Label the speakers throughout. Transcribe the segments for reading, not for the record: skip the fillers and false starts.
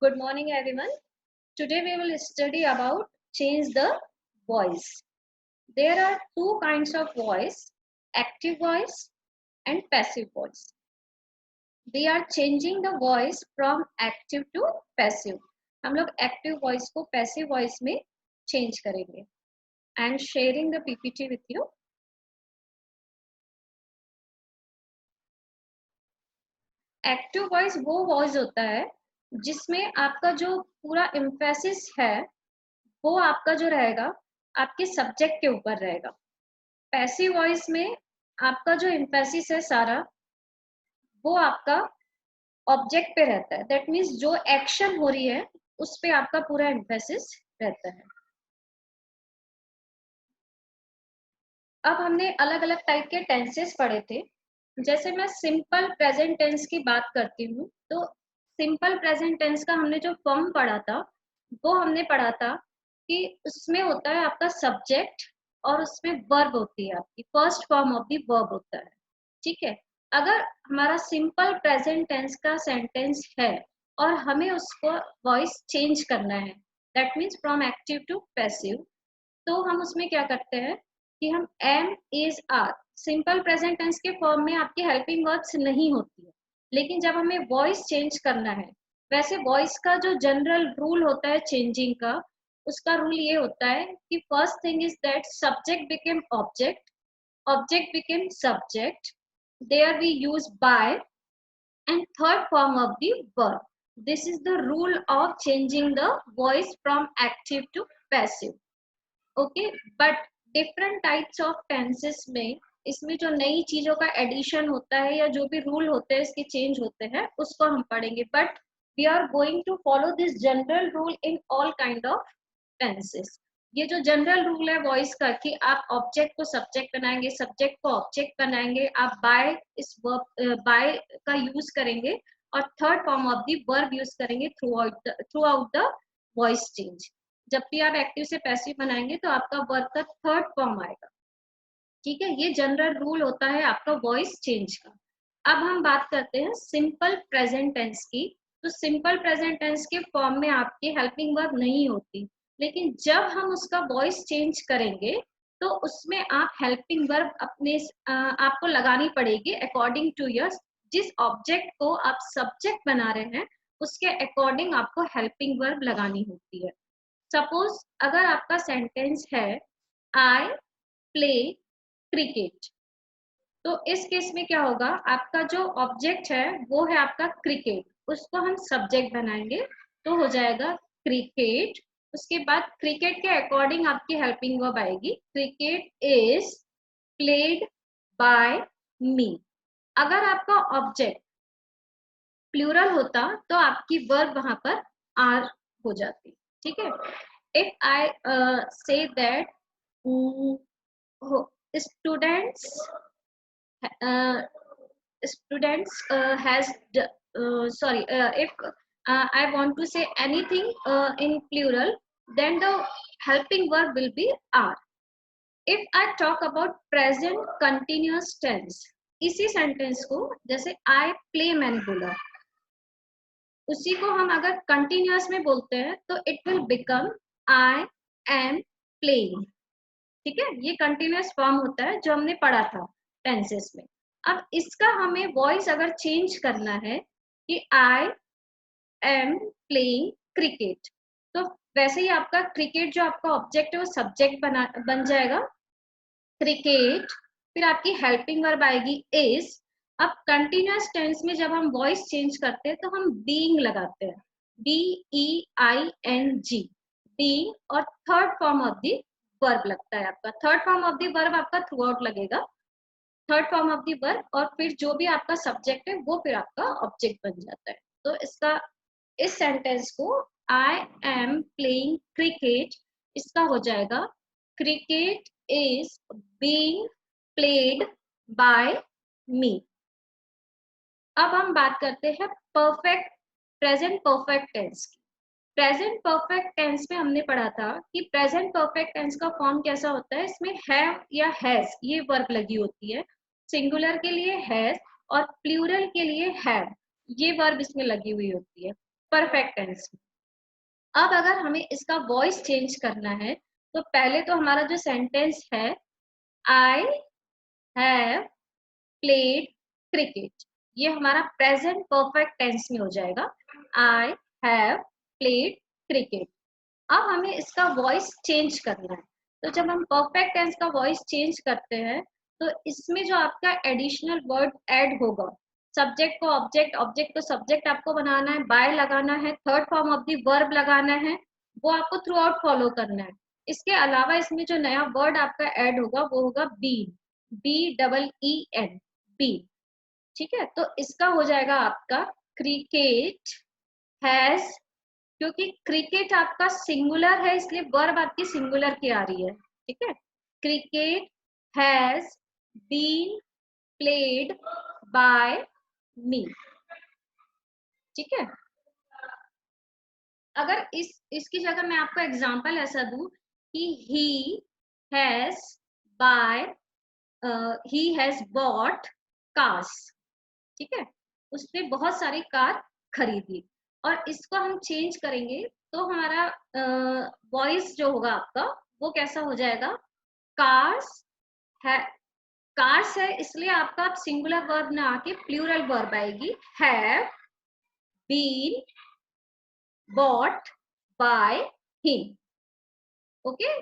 Speaker 1: Good morning, everyone. Today we will study about change the voice. There are two kinds of voice, active voice and passive voice. We are changing the voice from active to passive. हम लोग active voice को passive voice में change करेंगे. I am sharing the PPT with you. Active voice वो voice होता है जिसमें आपका जो पूरा emphasis है वो आपका जो रहेगा आपके सब्जेक्ट के ऊपर रहेगा. पैसिव वॉइस में आपका जो एम्फेसिस है सारा वो आपका ऑब्जेक्ट पे रहता है. दैट मीन्स जो एक्शन हो रही है उस पे आपका पूरा एम्फेसिस रहता है. अब हमने अलग अलग टाइप के टेंसेस पढ़े थे. जैसे मैं सिंपल प्रेजेंट टेंस की बात करती हूँ तो सिंपल प्रेजेंट टेंस का हमने जो फॉर्म पढ़ा था वो हमने पढ़ा था कि उसमें होता है आपका सब्जेक्ट और उसमें वर्ब होती है, आपकी first form of the verb होता है. ठीक है. अगर हमारा सिंपल प्रेजेंट टेंस का सेंटेंस है और हमें उसको वॉइस चेंज करना है, that means from active to passive, तो हम उसमें क्या करते हैं कि हम am is are simple present tense के फॉर्म में आपकी हेल्पिंग वर्ड्स नहीं होती है. लेकिन जब हमें वॉइस चेंज करना है, वैसे वॉइस का जो जनरल रूल होता है चेंजिंग का, उसका रूल ये होता है कि first thing is that subject became object, object became subject, there we use by, and third form of the verb. This is the rule of changing the voice from active to passive. Okay, but different types of tenses में इसमें जो नई चीजों का addition होता है या जो भी रूल होते हैं इसके चेंज होते हैं उसको हम पढ़ेंगे. But we are going to follow this general rule in all kind of tenses. ये जो जनरल रूल है वॉइस का कि आप ऑब्जेक्ट को सब्जेक्ट बनाएंगे, सब्जेक्ट को ऑब्जेक्ट बनाएंगे, आप बाय इस वर्ब बाय का यूज करेंगे और third form of the verb use करेंगे throughout the voice change. जब भी आप एक्टिव से पैसिव बनाएंगे तो आपका वर्ब का थर्ड फॉर्म आएगा. ठीक है, ये जनरल रूल होता है आपका वॉइस चेंज का. अब हम बात करते हैं सिंपल प्रेजेंट टेंस की. तो सिंपल प्रेजेंट टेंस के फॉर्म में आपकी हेल्पिंग वर्ब नहीं होती, लेकिन जब हम उसका वॉइस चेंज करेंगे तो उसमें आप हेल्पिंग वर्ब अपने आपको लगानी पड़ेगी अकॉर्डिंग टू योर, जिस ऑब्जेक्ट को आप सब्जेक्ट बना रहे हैं उसके अकॉर्डिंग आपको हेल्पिंग वर्ब लगानी होती है. सपोज अगर आपका सेंटेंस है आई प्ले क्रिकेट, तो इस केस में क्या होगा, आपका जो ऑब्जेक्ट है वो है आपका क्रिकेट, उसको हम सब्जेक्ट बनाएंगे तो हो जाएगा क्रिकेट. उसके बाद क्रिकेट के अकॉर्डिंग आपकी हेल्पिंग वर्ब आएगी क्रिकेट इज प्लेड बाय मी. अगर आपका ऑब्जेक्ट प्लूरल होता तो आपकी वर्ब वहां पर आर हो जाती. ठीक है. If I say that students has sorry, if I want to say anything in plural, then the helping verb will be are. If I talk about present continuous tense, इसी sentence को जैसे I play मैंने बोला, उसी को हम अगर continuous में बोलते हैं तो it will become I am playing. ठीक है, ये कंटिन्यूअस फॉर्म होता है जो हमने पढ़ा था टेंसेस में. अब इसका हमें वॉइस अगर चेंज करना है कि आई एम प्लेइंग क्रिकेट, तो वैसे ही आपका क्रिकेट जो आपका ऑब्जेक्ट है वो सब्जेक्ट बन जाएगा क्रिकेट. फिर आपकी हेल्पिंग वर्ब आएगी इज. अब कंटिन्यूअस टेंस में जब हम वॉइस चेंज करते हैं तो हम बीइंग लगाते हैं, BEING, बीइंग, और third form of the verb लगता है आपका. Third form of the verb आपका थ्रू आउट लगेगा, third form of the verb, और फिर जो भी आपका सब्जेक्ट है वो फिर आपका ऑब्जेक्ट बन जाता है. तो इसका इस सेंटेंस को आई एम प्लेइंग क्रिकेट, इसका हो जाएगा cricket is being played by me. अब हम बात करते हैं परफेक्ट प्रेजेंट परफेक्ट टेंस की. प्रेजेंट परफेक्ट टेंस में हमने पढ़ा था कि प्रेजेंट परफेक्ट टेंस का फॉर्म कैसा होता है, इसमें हैव या हैज ये वर्ब लगी होती है. सिंगुलर के लिए हैज और प्लूरल के लिए हैव ये वर्ब इसमें लगी हुई होती है. परफेक्ट टेंस में। अब अगर हमें इसका वॉइस चेंज करना है तो पहले तो हमारा जो सेंटेंस है, आई हैव प्लेड क्रिकेट, ये हमारा प्रेजेंट परफेक्ट टेंस में हो जाएगा, आई हैव प्लेड क्रिकेट। अब हमें इसका वॉइस चेंज करना है, तो जब हम परफेक्ट टेंस का वॉइस चेंज करते हैं तो इसमें जो आपका एडिशनल वर्ड ऐड होगा, सब्जेक्ट को ऑब्जेक्ट, ऑब्जेक्ट को सब्जेक्ट आपको बनाना है, बाय लगाना है, third form of the verb लगाना है, वो आपको थ्रू आउट फॉलो करना है। इसके अलावा इसमें जो नया वर्ड आपका ऐड होगा वो होगा बीन, BEEN, बी। ठीक है, तो इसका हो जाएगा आपका क्रिकेट हैज, क्योंकि क्रिकेट आपका सिंगुलर है इसलिए वर्ब आपकी सिंगुलर की आ रही है। ठीक है, cricket has been played by me. ठीक है, अगर इसकी जगह मैं आपको एग्जांपल ऐसा दूं कि has buy he has bought cars. ठीक है, उसने बहुत सारी कार खरीदी, और इसको हम चेंज करेंगे तो हमारा वॉइस जो होगा आपका वो कैसा हो जाएगा, कार्स है, कार्स है इसलिए आपका सिंगुलर वर्ब ना आके प्लूरल वर्ब आएगी, have been bought by him. Okay,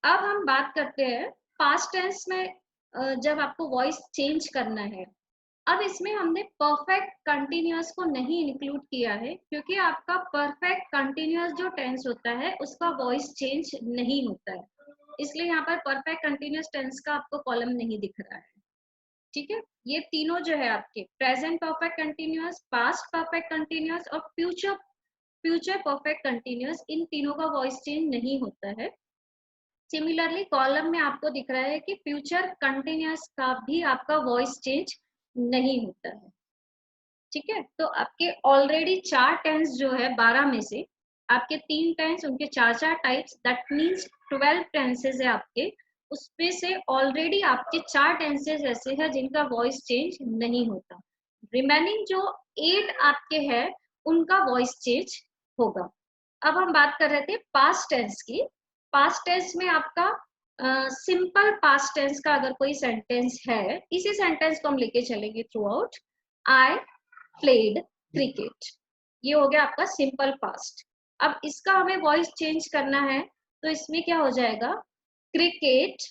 Speaker 1: अब हम बात करते हैं पास्ट टेंस में, जब आपको वॉइस चेंज करना है। अब इसमें हमने परफेक्ट कंटिन्यूअस को नहीं इंक्लूड किया है क्योंकि आपका परफेक्ट कंटिन्यूअस जो टेंस होता है उसका वॉइस चेंज नहीं होता है, इसलिए यहाँ पर परफेक्ट कंटिन्यूअस टेंस का आपको कॉलम नहीं दिख रहा है। ठीक है, ये तीनों जो है आपके present perfect continuous, past perfect continuous और फ्यूचर फ्यूचर परफेक्ट कंटिन्यूअस, इन तीनों का वॉइस चेंज नहीं होता है। सिमिलरली कॉलम में आपको दिख रहा है कि फ्यूचर कंटिन्यूअस का भी आपका वॉइस चेंज नहीं होता है। ठीक है, तो आपके ऑलरेडी 4 टेंस जो है 12 में से आपके 3 टेंस, उनके 4 टाइप्स, दैट मीन्स 12 टेंसेज है आपके, उसमें से ऑलरेडी आपके 4 टेंसेज ऐसे हैं जिनका वॉइस चेंज नहीं होता। रिमेनिंग जो 8 आपके हैं उनका वॉइस चेंज होगा। अब हम बात कर रहे थे पास्ट टेंस की। पास्ट टेंस में आपका सिंपल पास्ट टेंस का अगर कोई सेंटेंस है, इसी सेंटेंस को हम लेके चलेंगे through out, I played cricket, ये हो गया आपका सिंपल पास्ट। अब इसका हमें वॉइस चेंज करना है तो इसमें क्या हो जाएगा, क्रिकेट।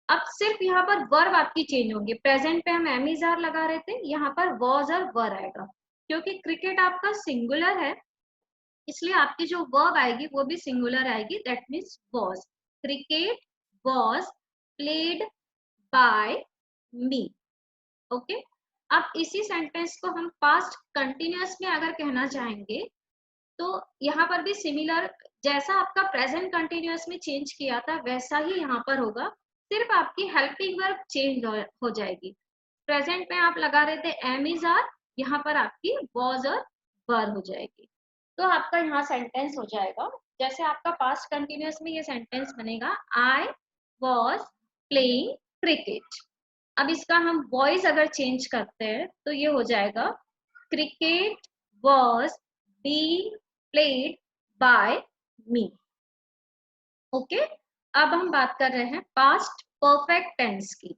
Speaker 1: अब सिर्फ यहाँ पर वर्ब आपकी चेंज होंगे, प्रेजेंट पे हम एम इज आर लगा रहे थे, यहाँ पर वॉज और वर आएगा, क्योंकि क्रिकेट आपका सिंगुलर है इसलिए आपकी जो वर्ब आएगी वो भी सिंगुलर आएगी, that means was. Cricket was played by me. Okay, अब इसी सेंटेंस को हम पास्ट कंटिन्यूअस में अगर कहना चाहेंगे तो यहाँ पर भी सिमिलर, जैसा आपका प्रेजेंट कंटिन्यूअस में चेंज किया था वैसा ही यहाँ पर होगा, सिर्फ आपकी हेल्पिंग वर्ब चेंज हो जाएगी। प्रेजेंट में आप लगा रहे थे एम इज आर, यहाँ पर आपकी वॉज और वर हो जाएगी, तो आपका यहाँ सेंटेंस हो जाएगा जैसे आपका पास्ट कंटिन्यूअस में ये सेंटेंस बनेगा, आई वॉज प्लेइंग क्रिकेट। अब इसका हम वॉइस अगर चेंज करते हैं तो ये हो जाएगा, cricket was being played by me. Okay, अब हम बात कर रहे हैं पास्ट परफेक्ट टेंस की।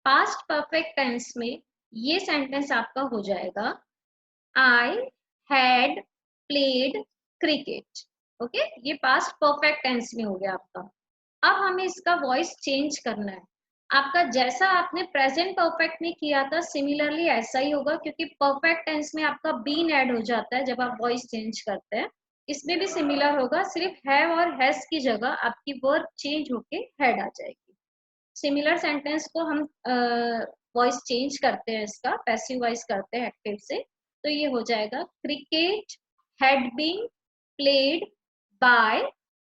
Speaker 1: पास्ट परफेक्ट टेंस में ये सेंटेंस आपका हो जाएगा, I had played cricket. Okay, ये पास्ट परफेक्ट टेंस में हो गया आपका। अब हमें इसका वॉइस चेंज करना है, आपका जैसा आपने प्रेजेंट परफेक्ट में किया था सिमिलरली ऐसा ही होगा, क्योंकि परफेक्ट टेंस में आपका बीन ऐड हो जाता है जब आप वॉइस चेंज करते हैं। इसमें भी सिमिलर होगा, सिर्फ हैव और हैज की जगह आपकी वर्ब चेंज होके हैड आ जाएगी। सिमिलर सेंटेंस को हम वॉइस चेंज करते हैं, इसका पैसिव वॉइस करते हैं एक्टिव से, तो ये हो जाएगा, cricket had been played by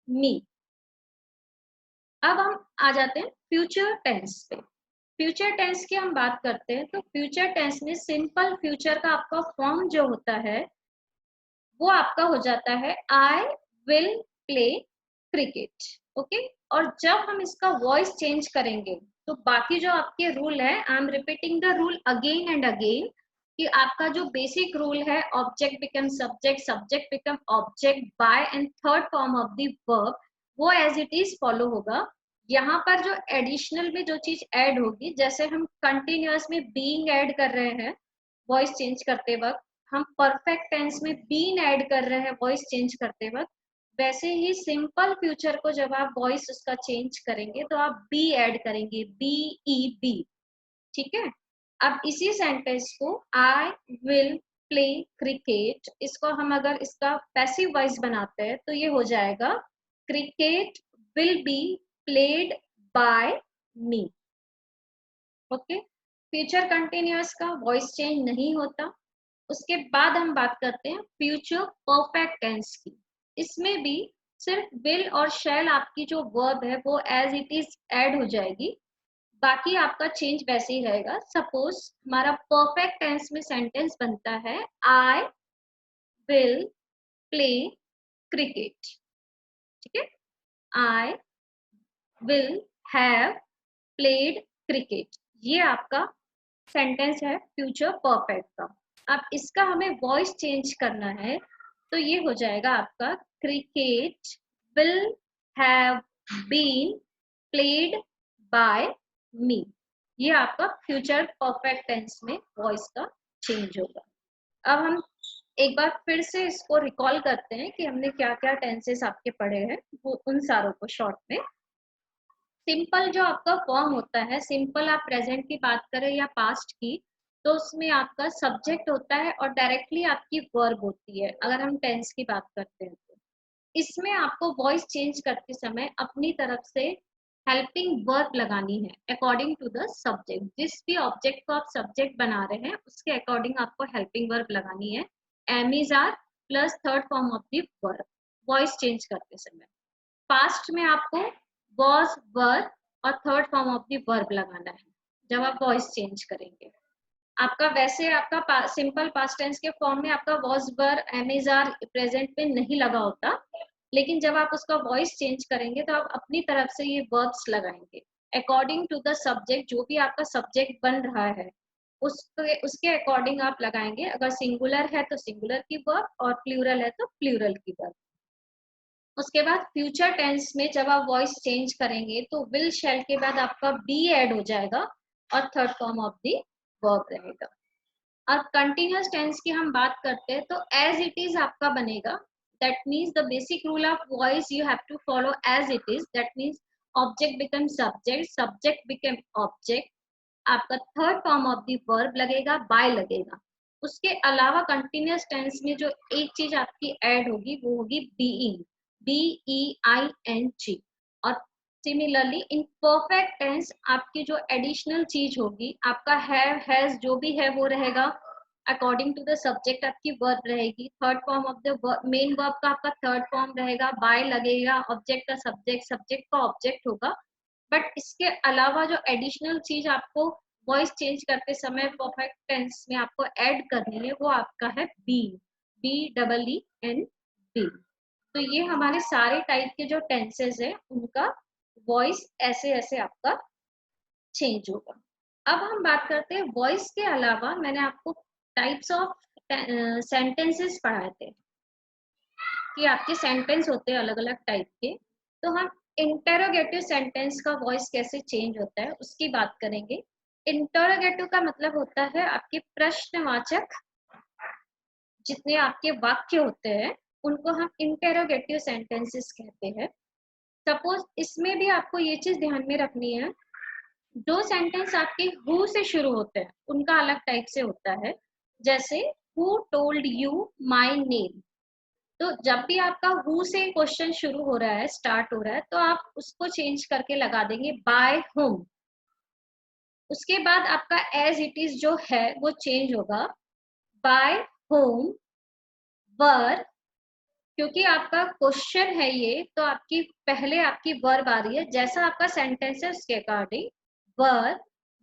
Speaker 1: me. अब हम आ जाते हैं फ्यूचर टेंस पे। फ्यूचर टेंस की हम बात करते हैं तो फ्यूचर टेंस में सिंपल फ्यूचर का आपका फॉर्म जो होता है वो आपका हो जाता है, I will play cricket. Okay, और जब हम इसका वॉइस चेंज करेंगे तो बाकी जो आपके रूल है, I am repeating the rule again and again, कि आपका जो बेसिक रूल है object become subject, subject become object by and third form of the verb, वो एज इट इज फॉलो होगा। यहाँ पर जो एडिशनल में जो चीज ऐड होगी, जैसे हम कंटिन्यूअस में बीइंग ऐड कर रहे हैं वॉइस चेंज करते वक्त, हम परफेक्ट टेंस में बीन ऐड कर रहे हैं वॉइस चेंज करते वक्त, वैसे ही सिंपल फ्यूचर को जब आप वॉइस उसका चेंज करेंगे तो आप बी ऐड करेंगे, बी ई बी। ठीक है। अब इसी सेंटेंस को आई विल प्ले क्रिकेट, इसको हम अगर इसका पैसिव वॉइस बनाते हैं तो ये हो जाएगा cricket will be played by me. Okay. Future continuous का वॉइस चेंज नहीं होता। उसके बाद हम बात करते हैं फ्यूचर परफेक्ट टेंस की। इसमें भी सिर्फ विल और शैल आपकी जो वर्ब है वो एज इट इज ऐड हो जाएगी, बाकी आपका चेंज वैसे ही रहेगा। सपोज हमारा परफेक्ट टेंस में सेंटेंस बनता है आई विल प्ले क्रिकेट। ठीक है। I will have played cricket, ये आपका सेंटेंस है फ्यूचर परफेक्ट का। अब इसका हमें वॉइस चेंज करना है तो ये हो जाएगा आपका cricket will have been played by me. ये आपका फ्यूचर परफेक्ट टेंस में वॉइस का चेंज होगा। अब हम एक बार फिर से इसको रिकॉल करते हैं कि हमने क्या क्या टेंसेस आपके पढ़े हैं, वो उन सारों को शॉर्ट में। सिंपल जो आपका फॉर्म होता है, सिंपल आप प्रेजेंट की बात करें या पास्ट की, तो उसमें आपका सब्जेक्ट होता है और डायरेक्टली आपकी वर्ब होती है अगर हम टेंस की बात करते हैं तो। इसमें आपको वॉइस चेंज करते समय अपनी तरफ से हेल्पिंग वर्ब लगानी है अकॉर्डिंग टू द सब्जेक्ट। जिस भी ऑब्जेक्ट को आप सब्जेक्ट बना रहे हैं उसके अकॉर्डिंग आपको हेल्पिंग वर्ब लगानी है, am is are plus third form of the verb voice change करते समय। पास्ट में आपको was were और third form of the verb लगाना है जब आप वॉइस चेंज करेंगे। आपका वैसे आपका सिंपल पास्ट टेंस के फॉर्म में आपका was were am is are present में नहीं लगा होता, लेकिन जब आप उसका वॉइस चेंज करेंगे तो आप अपनी तरफ से ये वर्ब्स लगाएंगे अकॉर्डिंग टू द सब्जेक्ट। जो भी आपका सब्जेक्ट बन रहा है उसके अकॉर्डिंग आप लगाएंगे। अगर सिंगुलर है तो सिंगुलर की वर्ब और प्लूरल है तो प्लूरल की वर्ब। उसके बाद फ्यूचर टेंस में जब आप वॉइस चेंज करेंगे तो विल शैल के बाद आपका बी ऐड हो जाएगा और third form of the verb रहेगा। और कंटिन्यूअस टेंस की हम बात करते हैं तो एज इट इज आपका बनेगा। That means the basic rule of voice you have to follow as it is. That means object become subject, subject become object, आपका third form of the verb लगेगा, बाय लगेगा। उसके अलावा continuous tense में जो एक चीज आपकी ऐड होगी वो होगी बीइंग, BEING। और सिमिलरली इन परफेक्ट टेंस आपकी जो एडिशनल चीज होगी, आपका हैव हैज जो भी है वो रहेगा अकॉर्डिंग टू द सब्जेक्ट, आपकी वर्ब रहेगी। Third form of the main verb का आपका थर्ड फॉर्म रहेगा, बाय लगेगा, ऑब्जेक्ट का सब्जेक्ट, सब्जेक्ट का ऑब्जेक्ट होगा। बट इसके अलावा जो एडिशनल चीज आपको वॉइस चेंज करते समय परफेक्ट टेंस में आपको ऐड करनी है वो आपका है बी, BEEN बी। तो ये हमारे सारे टाइप के जो टेंसेस है उनका वॉइस ऐसे ऐसे आपका चेंज होगा। अब हम बात करते हैं वॉइस के अलावा मैंने आपको टाइप्स ऑफ सेंटेंसेस पढ़ाए थे कि आपके सेंटेंस होते हैं अलग अलग टाइप के। तो हम इंटेरोगेटिव सेंटेंस का वॉइस कैसे चेंज होता है उसकी बात करेंगे। इंटेरोगेटिव का मतलब होता है आपके प्रश्नवाचक जितने आपके वाक्य होते हैं उनको हम इंटेरोगेटिव सेंटेंसेस कहते हैं। सपोज इसमें भी आपको ये चीज ध्यान में रखनी है, जो सेंटेंस आपके हु से शुरू होते हैं उनका अलग टाइप से होता है। जैसे who told you my name, तो जब भी आपका हु से क्वेश्चन शुरू हो रहा है, स्टार्ट हो रहा है, तो आप उसको चेंज करके लगा देंगे बाय हुम। उसके बाद आपका एज इट इज जो है वो चेंज होगा बाय होम वर, क्योंकि आपका क्वेश्चन है ये तो आपकी पहले आपकी वर्ब आ रही है, जैसा आपका सेंटेंस है उसके according were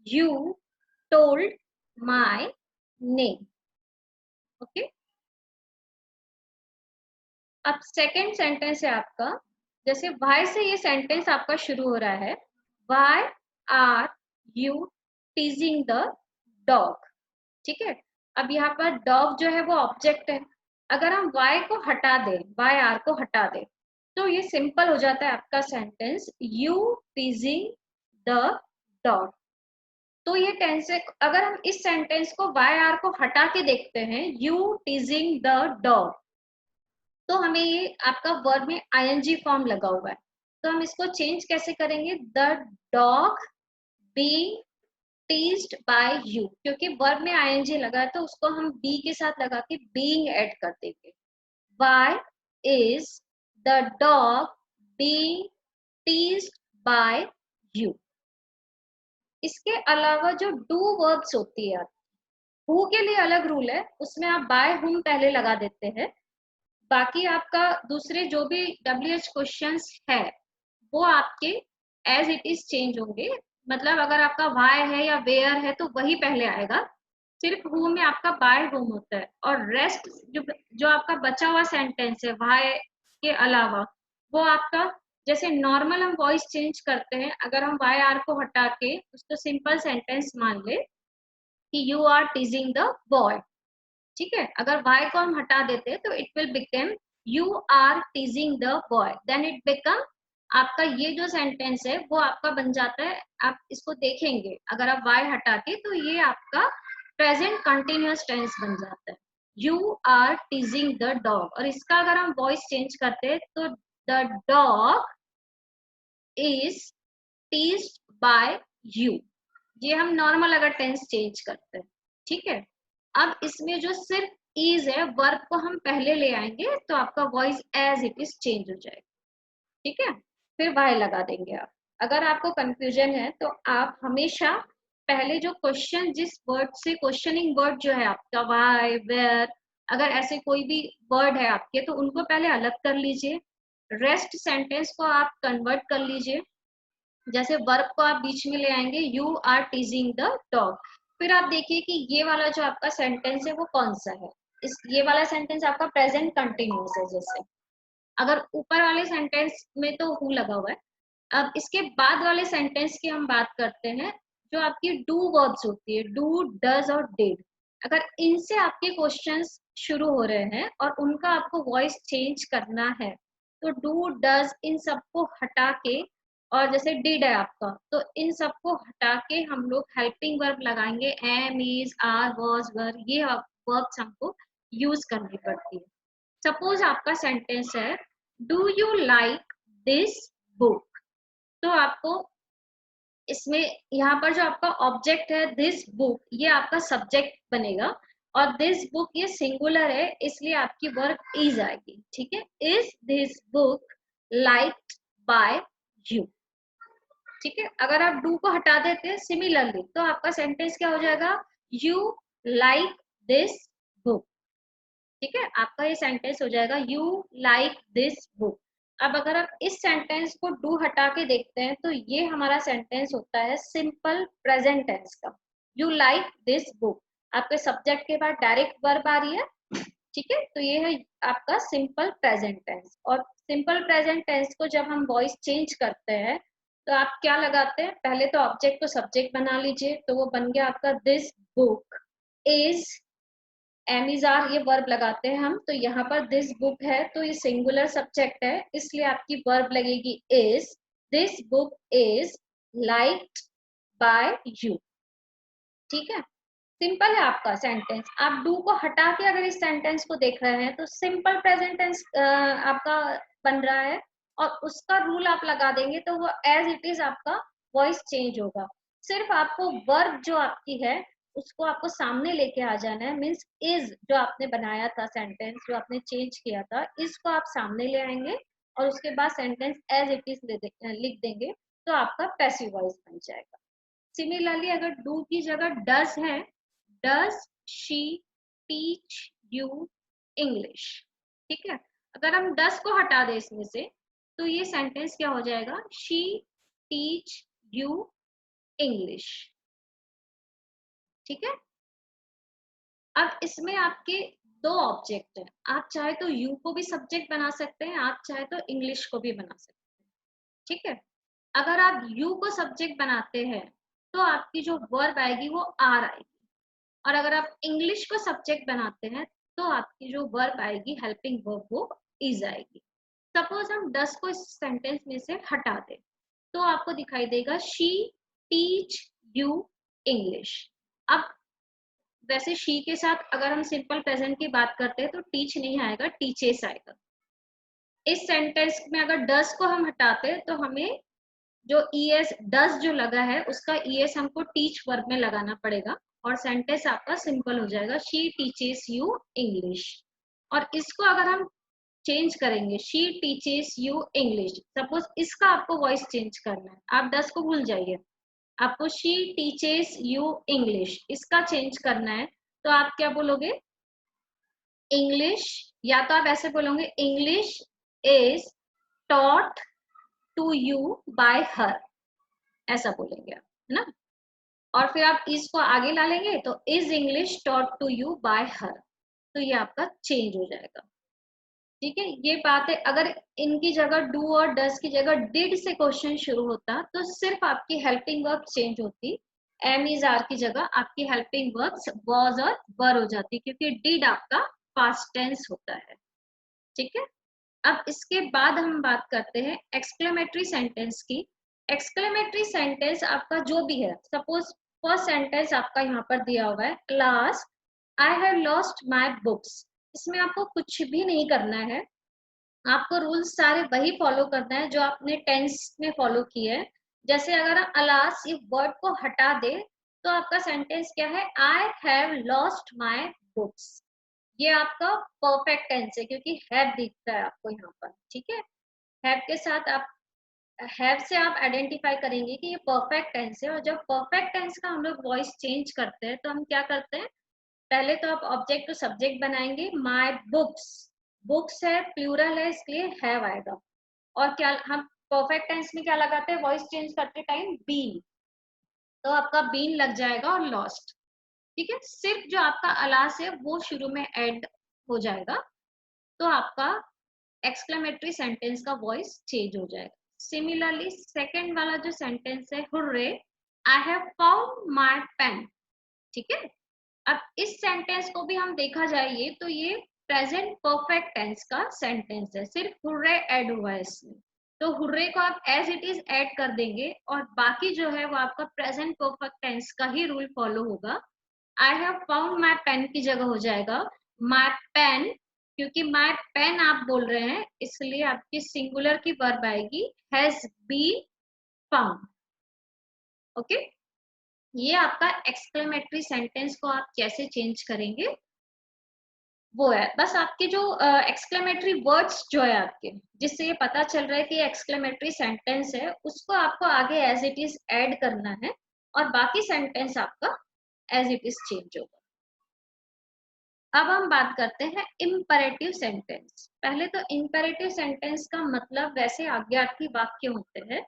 Speaker 1: you told my name. Okay. अब सेकंड सेंटेंस है आपका, जैसे वाई से ये सेंटेंस आपका शुरू हो रहा है, why are you teasing the dog. ठीक है। अब यहाँ पर डॉग जो है वो ऑब्जेक्ट है। अगर हम वाई को हटा दें, वाई आर को हटा दें, तो ये सिंपल हो जाता है आपका sentence, you teasing the dog. तो ये टेंस है, अगर हम इस सेंटेंस को वाई आर को हटा के देखते हैं, यू टीजिंग द डॉग, तो हमें ये आपका वर्ब में आईएनजी फॉर्म लगा हुआ है। तो हम इसको चेंज कैसे करेंगे, the dog being teased by you, क्योंकि वर्ब में आईएनजी लगा है तो उसको हम बी के साथ लगा के बीइंग ऐड कर देंगे। Why is the dog being teased by you. इसके अलावा जो डू वर्ब्स होती है, हु के लिए अलग रूल है, उसमें आप बाय हुम पहले लगा देते हैं। बाकी आपका दूसरे जो भी WH क्वेश्चंस है वो आपके एज इट इज चेंज होंगे। मतलब अगर आपका वाई है या वेयर है तो वही पहले आएगा। सिर्फ हु में आपका बाय हुम होता है, और रेस्ट जो आपका बचा हुआ सेंटेंस है वाई के अलावा, वो आपका जैसे नॉर्मल हम वॉइस चेंज करते हैं, अगर हम वाई आर को हटा के उसको सिंपल सेंटेंस मान ले कि you are teasing the boy, ठीक है, अगर y को हम हटा देते तो it will become you are teasing the boy, then it become आपका ये जो सेंटेंस है वो आपका बन जाता है। आप इसको देखेंगे अगर आप y हटा के तो ये आपका प्रेजेंट कंटिन्यूअस टेंस बन जाता है, you are teasing the dog. और इसका अगर हम वॉइस चेंज करते हैं तो the dog is teased by you. ये हम नॉर्मल अगर टेंस चेंज करते हैं, ठीक है। अब इसमें जो सिर्फ इज है, वर्ब को हम पहले ले आएंगे तो आपका voice as it is change हो जाएगा, ठीक है। फिर वाई लगा देंगे आप। अगर आपको कंफ्यूजन है तो आप हमेशा पहले जो क्वेश्चन, जिस वर्ड से क्वेश्चनिंग वर्ड जो है आपका वाई वेयर, अगर ऐसे कोई भी वर्ड है आपके तो उनको पहले अलग कर लीजिए, रेस्ट सेंटेंस को आप कन्वर्ट कर लीजिए। जैसे वर्ब को आप बीच में ले आएंगे, you are teasing the dog. फिर आप देखिए कि ये वाला जो आपका सेंटेंस है वो कौन सा है। इस ये वाला सेंटेंस आपका प्रेजेंट कंटिन्यूअस है। जैसे अगर ऊपर वाले सेंटेंस में तो हु लगा हुआ है, अब इसके बाद वाले सेंटेंस की हम बात करते हैं, जो आपकी डू वर्ब्स होती है, डू डज और डिड। अगर इनसे आपके क्वेश्चंस शुरू हो रहे हैं और उनका आपको वॉइस चेंज करना है, तो डू डज इन सबको हटा के, और जैसे डिड है आपका, तो इन सबको हटा के हम लोग हेल्पिंग वर्ब लगाएंगे, am is are was were, ये वर्ब्स हमको यूज करनी पड़ती है। सपोज आपका सेंटेंस है, do you like this book, तो आपको इसमें यहाँ पर जो आपका ऑब्जेक्ट है दिस बुक, ये आपका सब्जेक्ट बनेगा, और दिस बुक ये सिंगुलर है इसलिए आपकी वर्ब इज आएगी, ठीक है। Is this book liked by you, ठीक है। अगर आप डू को हटा देते हैं सिमिलरली तो आपका सेंटेंस क्या हो जाएगा, यू लाइक दिस बुक, ठीक है। आपका ये सेंटेंस हो जाएगा यू लाइक दिस बुक। अब अगर आप इस सेंटेंस को डू हटा के देखते हैं तो ये हमारा सेंटेंस होता है सिंपल प्रेजेंट टेंस का, यू लाइक दिस बुक। आपके सब्जेक्ट के बाद डायरेक्ट वर्ब आ रही है, ठीक है। तो ये है आपका सिंपल प्रेजेंट टेंस। और सिंपल प्रेजेंट टेंस को जब हम वॉइस चेंज करते हैं तो आप क्या लगाते हैं, पहले तो ऑब्जेक्ट को सब्जेक्ट बना लीजिए, तो वो बन गया आपका दिस बुक इज, एमिजार ये वर्ब लगाते हैं हम, तो यहाँ पर दिस बुक है तो ये सिंगुलर सब्जेक्ट है इसलिए आपकी वर्ब लगेगी is, this book is liked by you, ठीक है। सिंपल है आपका सेंटेंस। आप डू को हटा के अगर इस सेंटेंस को देख रहे हैं तो सिंपल प्रेजेंट टेंस आपका बन रहा है, और उसका रूल आप लगा देंगे तो वो एज इट इज आपका वॉइस चेंज होगा। सिर्फ आपको वर्ब जो आपकी है उसको आपको सामने लेके आ जाना है, मीन्स इज जो आपने बनाया था सेंटेंस, जो आपने चेंज किया था, इसको आप सामने ले आएंगे और उसके बाद सेंटेंस एज इट इज लिख देंगे, तो आपका पैसिव वॉइस बन जाएगा। सिमिलरली अगर डू की जगह डज है, does she teach you English, ठीक है। अगर हम डज को हटा दें इसमें से तो ये सेंटेंस क्या हो जाएगा, शी टीच यू इंग्लिश, ठीक है। अब इसमें आपके दो ऑब्जेक्ट है, आप चाहे तो यू को भी सब्जेक्ट बना सकते हैं, आप चाहे तो इंग्लिश को भी बना सकते हैं, ठीक है। अगर आप यू को सब्जेक्ट बनाते हैं तो आपकी जो वर्ब आएगी वो आर आएगी, और अगर आप इंग्लिश को सब्जेक्ट बनाते हैं तो आपकी जो वर्ब आएगी हेल्पिंग वर्ब वो इज आएगी। सपोज हम डस को इस सेंटेंस में से हटा दें तो आपको दिखाई देगा शी टीच यू इंग्लिश। अब वैसे शी के साथ अगर हम सिंपल प्रेजेंट की बात करते हैं तो टीच नहीं आएगा, टीचेस आएगा। इस सेंटेंस में अगर डस को हम हटाते हैं तो हमें जो ईएस डस जो लगा है उसका ईएस हमको टीच वर्ब में लगाना पड़ेगा और सेंटेंस आपका सिंपल हो जाएगा, शी टीचेस यू इंग्लिश। और इसको अगर हम चेंज करेंगे, she teaches you English, suppose इसका आपको वॉइस चेंज करना है, आप डस को भूल जाइए, आपको शी टीचेस यू इंग्लिश इसका चेंज करना है तो आप क्या बोलोगे, इंग्लिश, या तो आप ऐसे बोलोगे English is taught to you by her, ऐसा बोलेंगे आप, है ना। और फिर आप इसको आगे ला लेंगे तो is English taught to you by her, तो ये आपका चेंज हो जाएगा। ठीक है, ये बात है। अगर इनकी जगह डू और डस की जगह डिड से क्वेश्चन शुरू होता तो सिर्फ आपकी हेल्पिंग वर्ब चेंज होती, एम इज आर की जगह आपकी हेल्पिंग वर्ब्स वॉज और वर हो जाती, क्योंकि डिड आपका पास्ट टेंस होता है। ठीक है, अब इसके बाद हम बात करते हैं एक्सक्लेमेटरी सेंटेंस की। एक्सक्लेमेटरी सेंटेंस आपका जो भी है, सपोज फर्स्ट सेंटेंस आपका यहाँ पर दिया हुआ है, class I have lost my books, इसमें आपको कुछ भी नहीं करना है, आपको रूल्स सारे वही फॉलो करना है जो आपने टेंस में फॉलो किए हैं। जैसे अगर आप अलास ये वर्ड को हटा दे तो आपका सेंटेंस क्या है, I have lost my books, ये आपका परफेक्ट टेंस है क्योंकि हैव दिखता है आपको यहाँ पर। ठीक है, हैव के साथ आप हैव से आप आइडेंटिफाई करेंगे कि ये परफेक्ट टेंस है। और जब परफेक्ट टेंस का हम लोग वॉइस चेंज करते हैं तो हम क्या करते हैं, पहले तो आप ऑब्जेक्ट टू सब्जेक्ट बनाएंगे, माय बुक्स, बुक्स है प्लूरल है इसलिए हैव आएगा। और क्या हम परफेक्ट टेंस में क्या लगाते हैं वॉइस चेंज करते टाइम, बीन, तो आपका बीन लग जाएगा और लॉस्ट। ठीक है, सिर्फ जो आपका अलास है वो शुरू में ऐड हो जाएगा तो आपका एक्सक्लेमेटरी सेंटेंस का वॉइस चेंज हो जाएगा। सिमिलरली सेकेंड वाला जो सेंटेंस है, hurray I have found my pen. ठीक है, अब इस सेंटेंस को भी हम देखा जाए तो ये प्रेजेंट परफेक्ट टेंस का सेंटेंस है, सिर्फ हुर्रे ऐड हुआ है इसमें, तो हुर्रे को आप एज इट इज ऐड कर देंगे और बाकी जो है वो आपका प्रेजेंट परफेक्ट टेंस का ही रूल फॉलो होगा। I have found my pen की जगह हो जाएगा माई पेन, क्योंकि माई पेन आप बोल रहे हैं इसलिए आपकी सिंगुलर की वर्ब आएगी हैज बीन फाउंड। ओके, ये आपका एक्सक्लेमेटरी सेंटेंस को आप कैसे चेंज करेंगे वो है। बस आपके जो एक्सक्लेमेटरी वर्ड्स जो है आपके, जिससे ये पता चल रहा है कि एक्सक्लेमेटरी सेंटेंस है, उसको आपको आगे एज इट इज ऐड करना है और बाकी सेंटेंस आपका एज इट इज चेंज होगा। अब हम बात करते हैं इम्परेटिव सेंटेंस। पहले तो इम्परेटिव सेंटेंस का मतलब वैसे आज्ञार्थी वाक्य होते हैं,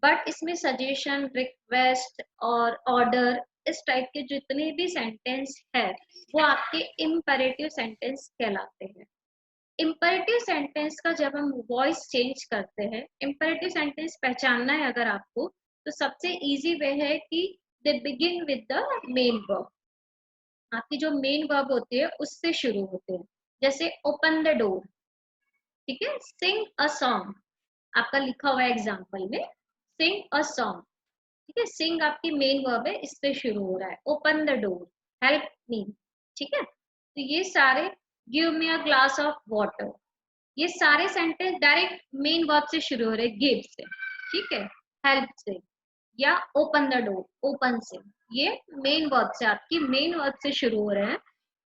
Speaker 1: बट इसमें सजेशन, रिक्वेस्ट और ऑर्डर, इस टाइप के जितने भी सेंटेंस है वो आपके इम्परेटिव सेंटेंस कहलाते हैं। इम्परेटिव सेंटेंस का जब हम वॉइस चेंज करते हैं, इम्परेटिव सेंटेंस पहचानना है अगर आपको, तो सबसे इजी वे है कि they begin with the main verb, आपकी जो मेन वर्ब होती है उससे शुरू होते हैं। जैसे ओपन द डोर, ठीक है, सिंग अ सॉन्ग, आपका लिखा हुआ है एग्जाम्पल में सिंग अ सॉन्ग। ठीक है, सिंग आपकी मेन वर्ब है, इससे शुरू हो रहा है। Open the door, help me, ठीक है, तो ये सारे, give me a glass of water, ये सारे सेंटेंस डायरेक्ट मेन वर्ब से शुरू हो रहे हैं, गिव से, ठीक है, हेल्प से, या ओपन द डोर, ओपन से, ये मेन वर्ब से, आपकी मेन वर्ब से शुरू हो रहे हैं,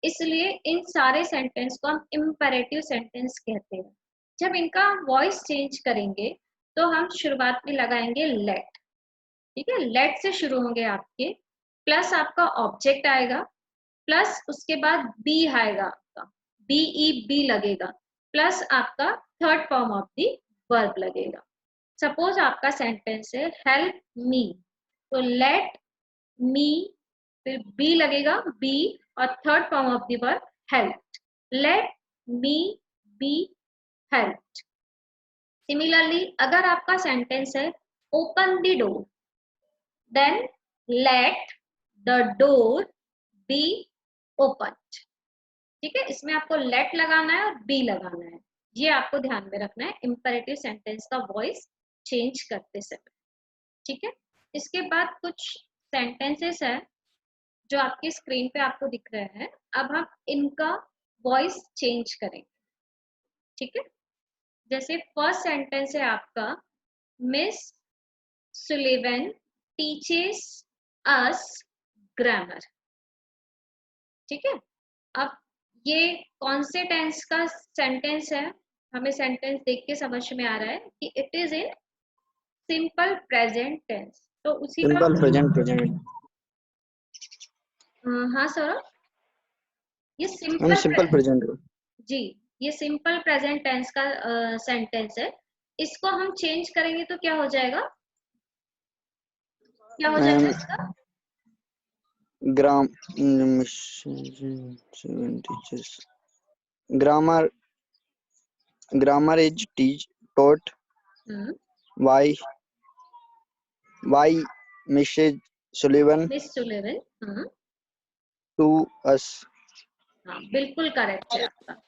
Speaker 1: इसलिए इन सारे सेंटेंस को हम इम्पेरेटिव सेंटेंस कहते हैं। जब इनका वॉइस चेंज करेंगे तो हम शुरुआत में लगाएंगे लेट। ठीक है, लेट से शुरू होंगे आपके, प्लस आपका ऑब्जेक्ट आएगा, प्लस उसके बाद बी आएगा आपका, बी ई बी लगेगा, प्लस आपका third form of the verb लगेगा। सपोज आपका सेंटेंस है हेल्प मी, तो लेट मी, फिर बी लगेगा, बी और third form of the verb help, let me be help. Similarly अगर आपका सेंटेंस है open the door, then let the door be open. ठीक है, इसमें आपको लेट लगाना है और बी लगाना है, ये आपको ध्यान में रखना है इंपेरेटिव सेंटेंस का वॉइस चेंज करते समय। ठीक है, इसके बाद कुछ सेंटेंसेस है जो आपकी स्क्रीन पे आपको दिख रहे हैं, अब हम इनका वॉइस चेंज करेंगे। ठीक है, जैसे फर्स्ट सेंटेंस है आपका, miss Sullivan teaches us grammar. ठीक है, अब ये कौन से टेंस का सेंटेंस है, हमें सेंटेंस देख के समझ में आ रहा है कि it is in simple present tense, तो उसी का
Speaker 2: सिंपल प्रेजेंट
Speaker 1: हाँ सर, ये
Speaker 2: मैम,
Speaker 1: सिंपल
Speaker 2: सिंपल प्रेजेंट।
Speaker 1: जी, ये सिंपल प्रेजेंट टेंस का सेंटेंस है, इसको हम चेंज करेंगे तो क्या हो जाएगा, क्या हो जाएगा
Speaker 2: मैम
Speaker 1: इसका?
Speaker 2: Gram grammar grammar is teach taught by Mrs Sullivan
Speaker 1: Miss Sullivan.
Speaker 2: To us.
Speaker 1: हाँ, बिल्कुल करेक्ट है आपका।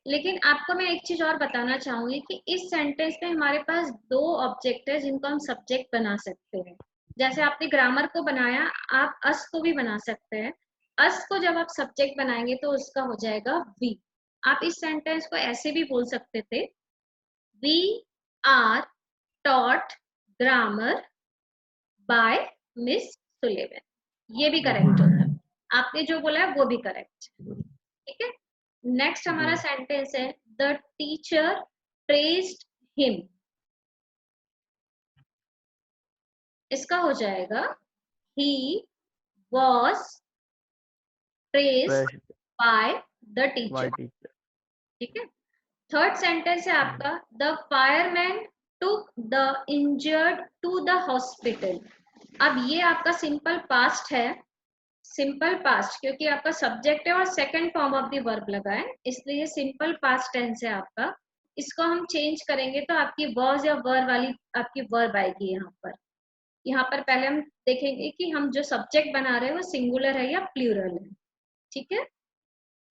Speaker 1: लेकिन आपको मैं एक चीज और बताना चाहूंगी कि इस सेंटेंस में हमारे पास दो ऑब्जेक्ट है जिनको हम सब्जेक्ट बना सकते हैं। जैसे आपने ग्रामर को बनाया, आप अस को भी बना सकते हैं। अस को जब आप सब्जेक्ट बनाएंगे तो उसका हो जाएगा वी। आप इस सेंटेंस को ऐसे भी बोल सकते थे, we are taught grammar by Miss Sullivan, ये भी करेक्ट होता है। आपने जो बोला है वो भी करेक्ट। ठीक है, नेक्स्ट हमारा सेंटेंस है, द टीचर प्रेज्ड हिम। इसका हो जाएगा, he was praised by the teacher. ठीक है, थर्ड सेंटेंस है आपका, the fireman took the injured to the hospital. अब ये आपका सिंपल पास्ट है, सिंपल पास्ट क्योंकि आपका सब्जेक्ट है और second form of the verb लगा है, इसलिए सिंपल पास्ट टेंस है आपका। इसको हम चेंज करेंगे तो आपकी वॉज या वर वाली आपकी वर्ब आएगी यहाँ पर। यहाँ पर पहले हम देखेंगे कि हम जो सब्जेक्ट बना रहे हैं वो सिंगुलर है या प्लूरल है। ठीक है,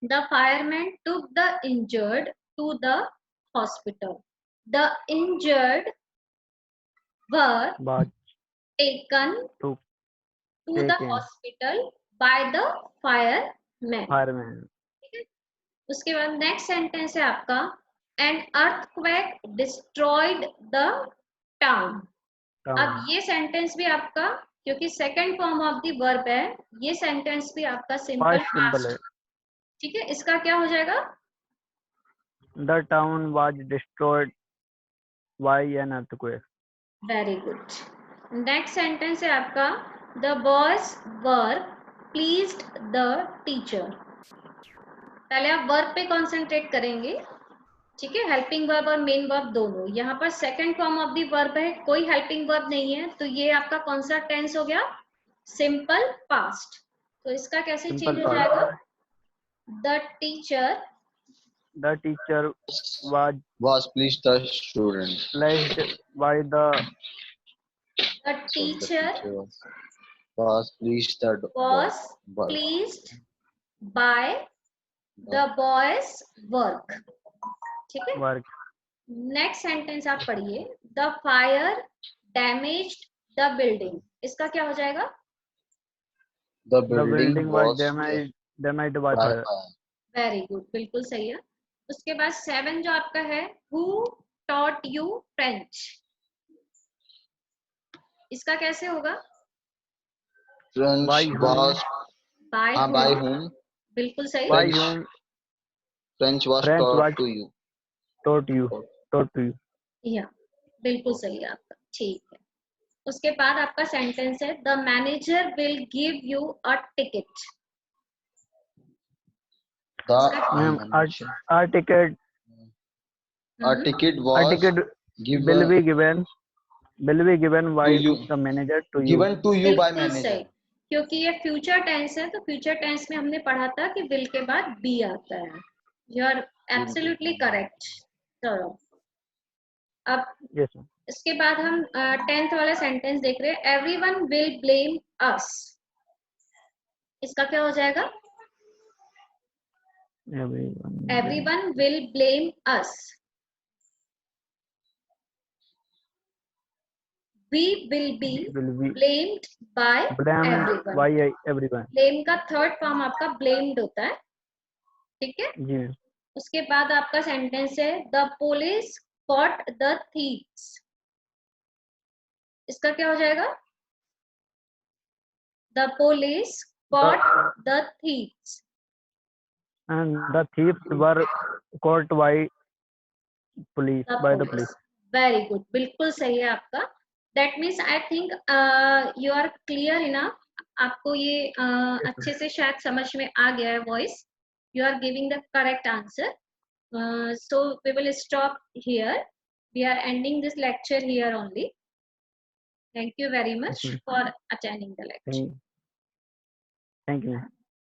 Speaker 1: the fireman took the injured to the hospital. The injured were taken to the hospital by the fireman. ठीक है, उसके बाद नेक्स्ट सेंटेंस है आपका, an earthquake destroyed the town. अब ये सेंटेंस भी आपका, क्योंकि second form of the verb है, ये सेंटेंस भी आपका सिंपल पास्ट है। ठीक है, इसका क्या हो जाएगा,
Speaker 3: The town was destroyed by an earthquake.
Speaker 1: Very good. Next sentence है आपका, the boys were pleased the teacher. पहले आप वर्ब पे कॉन्सेंट्रेट करेंगे। ठीक है, हेल्पिंग वर्ब और मेन वर्ब दोनों। यहाँ पर second form of the verb है, कोई हेल्पिंग वर्ब नहीं है, तो ये आपका कौन सा टेंस हो गया, सिंपल पास्ट। तो इसका कैसे चेंज हो जाएगा, the teacher
Speaker 3: Was
Speaker 4: pleased the student.
Speaker 3: placed by the
Speaker 1: the
Speaker 4: So the
Speaker 1: teacher
Speaker 4: teacher was pleased the
Speaker 1: was
Speaker 4: boy.
Speaker 1: pleased by the boys work. ठीक है,
Speaker 3: work.
Speaker 1: नेक्स्ट सेंटेंस आप पढ़िए, the fire damaged the building. इसका क्या हो जाएगा,
Speaker 4: The
Speaker 3: The
Speaker 4: building
Speaker 3: building was
Speaker 4: was
Speaker 3: damaged by
Speaker 4: by
Speaker 3: fire.
Speaker 4: fire.
Speaker 1: Very good, बिल्कुल सही है। उसके बाद 7 जो आपका है, हु टॉट यू फ्रेंच। इसका कैसे होगा,
Speaker 4: French
Speaker 3: By whom?
Speaker 4: was by
Speaker 1: by
Speaker 4: whom?
Speaker 1: बिल्कुल सही।
Speaker 3: By
Speaker 4: French
Speaker 3: whom
Speaker 4: French was
Speaker 3: French
Speaker 4: taught
Speaker 3: was
Speaker 4: to you.
Speaker 3: taught to you.
Speaker 1: या बिल्कुल सही है आपका। ठीक है, उसके बाद आपका सेंटेंस है, the manager will give you a ticket.
Speaker 4: The
Speaker 3: Ma'am, our ticket
Speaker 4: a ticket
Speaker 3: our
Speaker 4: was
Speaker 3: ticket will
Speaker 4: given
Speaker 3: be given by
Speaker 4: to you.
Speaker 3: the manager to you.
Speaker 4: Given to you by
Speaker 1: बिल्कुल सही,
Speaker 4: manager.
Speaker 1: क्योंकि ये future tense है, तो future tense में हमने पढ़ा था कि विल के बाद बी आता है। You are absolutely correct. चलो, अब
Speaker 3: Yes, ma'am.
Speaker 1: इसके बाद हम 10th वाला सेंटेंस देख रहे हैं, एवरीवन विल ब्लेम अस। इसका क्या हो जाएगा? Everyone will blame us. We will be blamed by everyone.
Speaker 3: By everyone.
Speaker 1: Blame का थर्ड फॉर्म आपका blamed होता है, ठीक है?
Speaker 3: जी।
Speaker 1: उसके बाद आपका सेंटेंस है the police caught the thieves. इसका क्या हो जाएगा? The police caught the thieves.
Speaker 3: And the thieves were caught by police. By the police.
Speaker 1: Very good. बिल्कुल सही है आपका. That means I think you are clear enough. आपको ये अच्छे से शायद समझ में आ गया है voice. You are giving the correct answer. So we will stop here. We are ending this lecture here only. Thank you very much for attending the lecture.
Speaker 3: Thank you.